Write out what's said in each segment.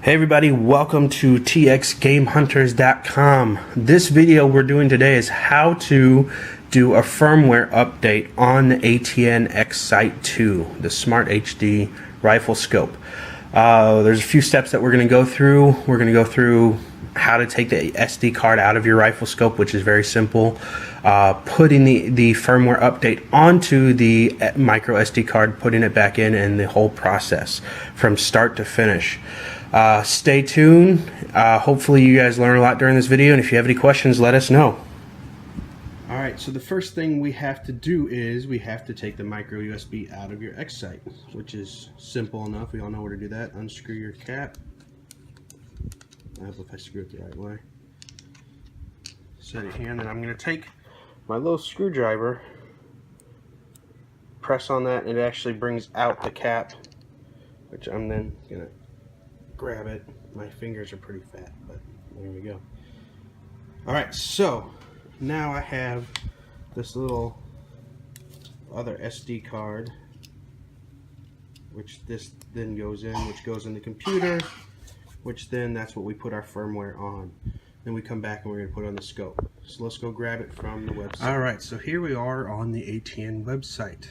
Hey everybody, welcome to txgamehunters.com. This video we're doing today is how to do a firmware update on the ATN X-Sight 2, the Smart HD rifle scope. There's a few steps that we're going to go through. We're going to go through how to take the SD card out of your rifle scope, which is very simple. Putting the firmware update onto the micro SD card, putting it back in, and the whole process from start to finish. Stay tuned. Hopefully you guys learn a lot during this video, and if you have any questions, let us know. Alright, so the first thing we have to do is we have to take the micro USB out of your X-Sight, which is simple enough. We all know where to do that. Unscrew your cap. I hope if I screw it the right way. Set it here, and then I'm going to take my little screwdriver, press on that, and it actually brings out the cap, which I'm then going to grab it. My fingers are pretty fat, but there we go. Alright, so now I have this little other SD card, which this then goes in, which goes in the computer, which then that's what we put our firmware on. Then we come back and we're going to put it on the scope. So let's go grab it from the website. Alright, so here we are on the ATN website.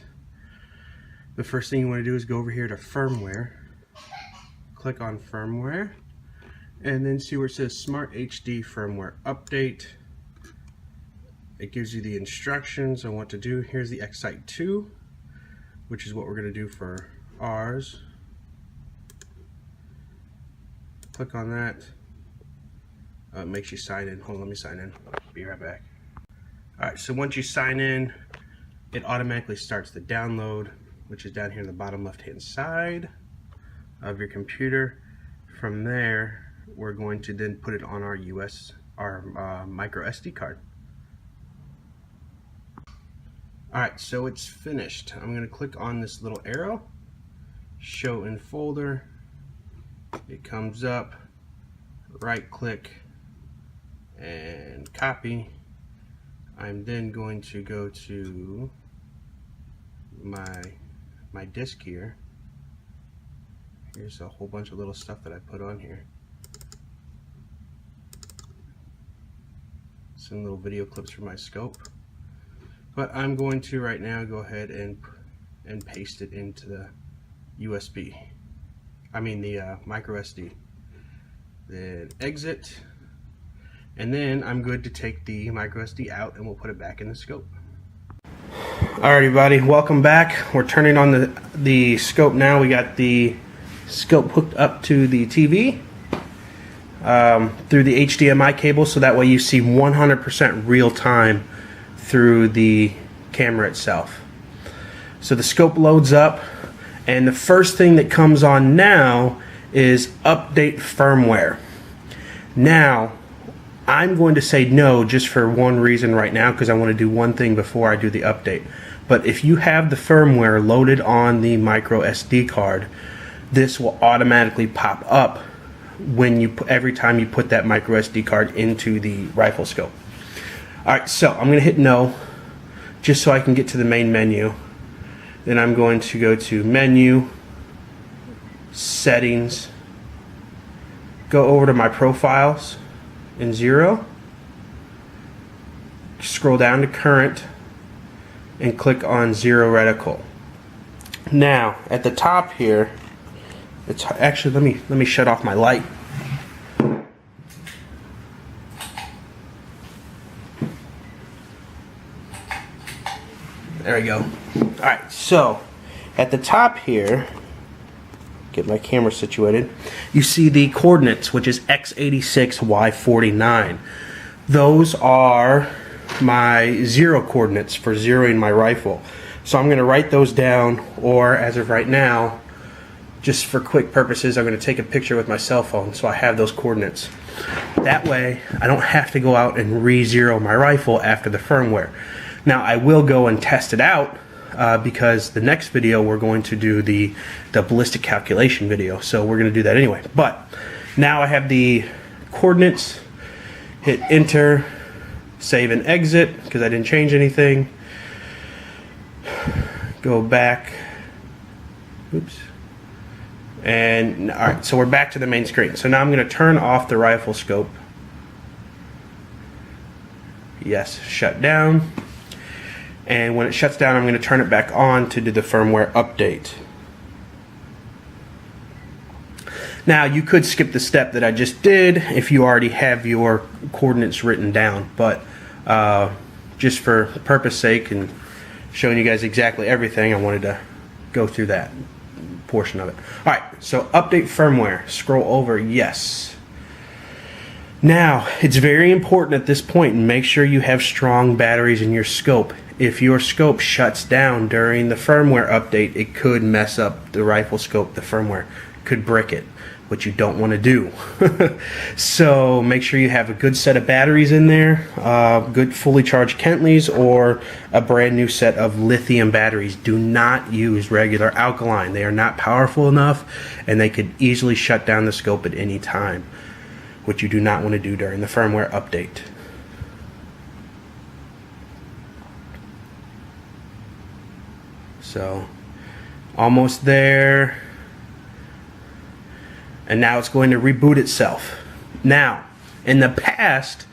The first thing you want to do is go over here to firmware. Click on firmware and then see where it says Smart HD firmware update. It gives you the instructions on what to do. Here's the X-Sight 2, which is what we're going to do for ours. Click on that. It makes you sign in. Hold on, let me sign in. Be right back. Alright, so once you sign in, it automatically starts the download, which is down here in the bottom left hand side of your computer. From there, we're going to then put it on our micro SD card. Alright, so it's finished. I'm going to click on this little arrow, show in folder. It comes up, right click and copy. I'm then going to go to my disk here. Here's a whole bunch of little stuff that I put on here. Some little video clips from my scope. But I'm going to right now go ahead and paste it into the USB. I mean the micro SD. Then exit. And then I'm good to take the micro SD out and we'll put it back in the scope. Alright everybody, welcome back. We're turning on the scope now. We got the scope hooked up to the TV through the HDMI cable, so that way you see 100% real time through the camera itself. So the scope loads up, and the first thing that comes on now is update firmware. Now I'm going to say no just for one reason right now, because I want to do one thing before I do the update. But if you have the firmware loaded on the micro SD card, this will automatically pop up when every time you put that micro SD card into the rifle scope. Alright, so I'm going to hit no just so I can get to the main menu. Then I'm going to go to menu, settings, go over to my profiles in 0, scroll down to current and click on 0 reticle. Now at the top here, it's actually, let me shut off my light. There we go. Alright, so at the top here, get my camera situated, you see the coordinates, which is x86 y49. Those are my 0 coordinates for zeroing my rifle. So I'm going to write those down, or as of right now, just for quick purposes, I'm going to take a picture with my cell phone so I have those coordinates. That way I don't have to go out and re-zero my rifle after the firmware. Now I will go and test it out because the next video we're going to do the ballistic calculation video, so we're going to do that anyway. But now I have the coordinates. Hit enter, save and exit because I didn't change anything. Go back. Oops. And all right, so we're back to the main screen. So now I'm going to turn off the rifle scope. Yes, shut down. And when it shuts down, I'm going to turn it back on to do the firmware update. Now, you could skip the step that I just did if you already have your coordinates written down, but just for purpose sake and showing you guys exactly everything, I wanted to go through that portion of it. All right, so update firmware. Scroll over, yes. Now, it's very important at this point, make sure you have strong batteries in your scope. If your scope shuts down during the firmware update, it could mess up the rifle scope, the firmware, could brick it, which you don't want to do. So make sure you have a good set of batteries in there, good fully charged Kentleys, or a brand new set of lithium batteries. Do not use regular alkaline. They are not powerful enough, and they could easily shut down the scope at any time, which you do not want to do during the firmware update. So, almost there. And now it's going to reboot itself. Now, in the past,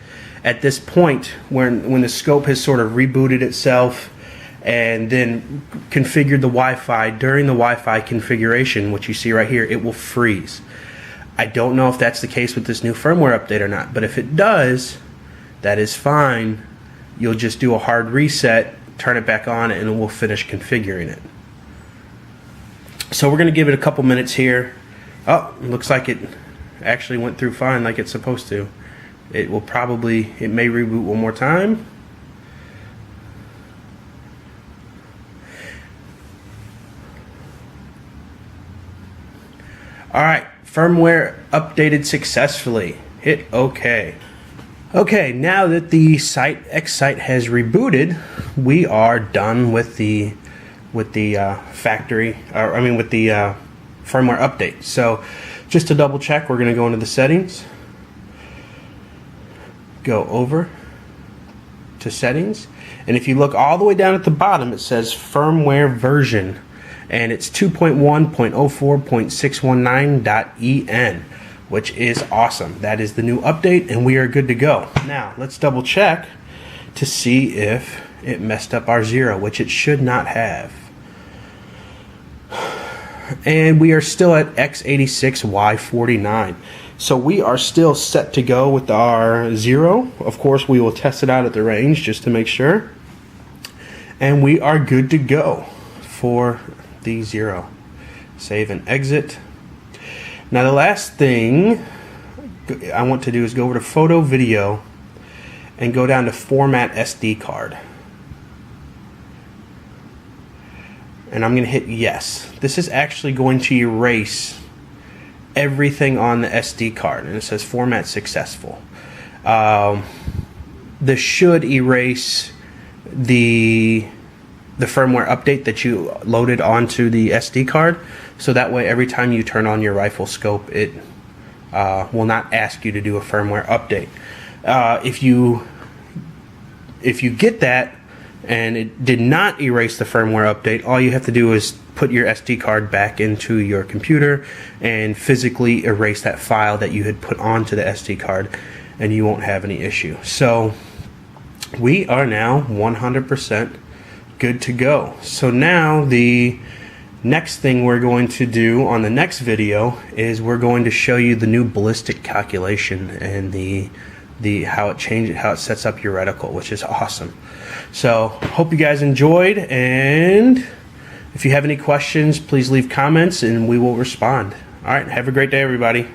at this point, when the scope has sort of rebooted itself and then configured the Wi-Fi, during the Wi-Fi configuration, which you see right here, it will freeze. I don't know if that's the case with this new firmware update or not, but if it does, that is fine. You'll just do a hard reset, turn it back on, and we'll finish configuring it. So we're going to give it a couple minutes here. Oh, looks like it actually went through fine like it's supposed to. It may reboot one more time. Alright, firmware updated successfully. Hit OK. Okay, now that the X site has rebooted, we are done with the firmware update. So just to double check, we're going to go into the settings, go over to settings, and if you look all the way down at the bottom, it says firmware version, and it's 2.1.04.619.en, which is awesome. That is the new update, and we are good to go. Now let's double check to see if it messed up our 0, which it should not have. And we are still at x86y49. So we are still set to go with our 0. Of course, we will test it out at the range just to make sure. And we are good to go for the 0. Save and exit. Now the last thing I want to do is go over to photo video and go down to format SD card. And I'm going to hit yes. This is actually going to erase everything on the SD card, and it says format successful. This should erase the firmware update that you loaded onto the SD card, so that way every time you turn on your rifle scope, it will not ask you to do a firmware update. If you get that and it did not erase the firmware update, all you have to do is put your SD card back into your computer and physically erase that file that you had put onto the SD card, and you won't have any issue. So we are now 100% good to go. So now the next thing we're going to do on the next video is we're going to show you the new ballistic calculation and how it sets up your reticle, which is awesome. So hope you guys enjoyed, and if you have any questions, please leave comments and we will respond. All right, have a great day, everybody.